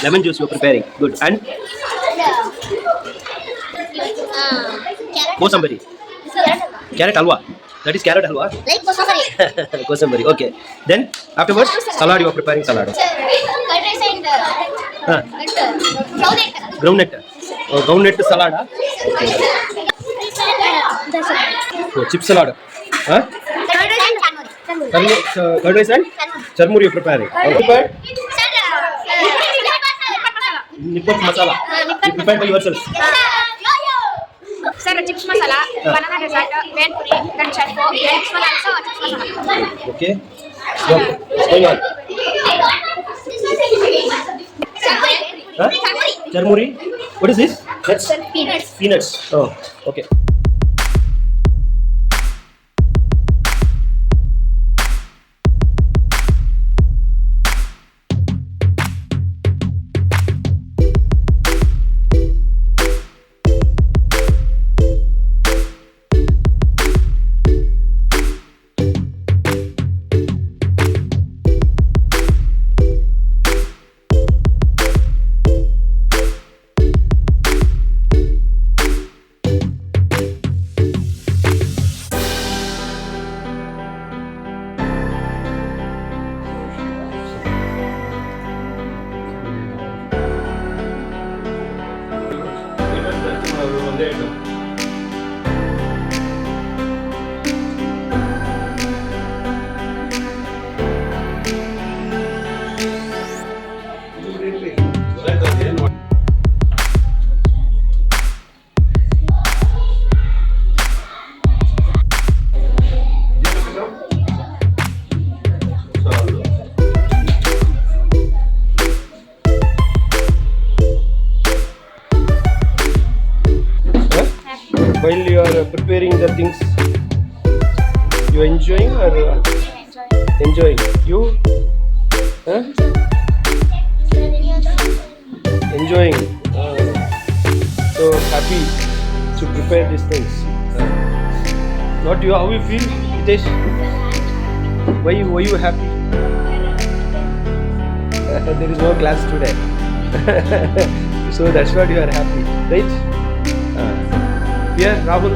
Lemon juice you're preparing. Good. And Kosambari. Carrot halwa. That is carrot halwa. Like Kosambari. Kosambari. Okay. Then afterwards, salad you are preparing salad. Curd rice and groundnut. Groundnut. Oh, groundnut salad. Oh, chip salad. Huh? Curd rice and charmuri you are preparing. Prepared? Nippat masala. You prepared by yourself. Sir, chips masala, banana dessert, bel puri, then chatpo, then chips masala, chips masala. Okay. So, what's going on? Huh? Charmuri. What is this? That's Peanuts. peanuts. Oh, okay. While you are preparing the things, you are enjoying or enjoying? You? Huh? Enjoying. So happy to prepare these things. Not you? How you feel, Hitesh? Why you happy? There is no class today, so that's what you are happy, right? Here, Rahul.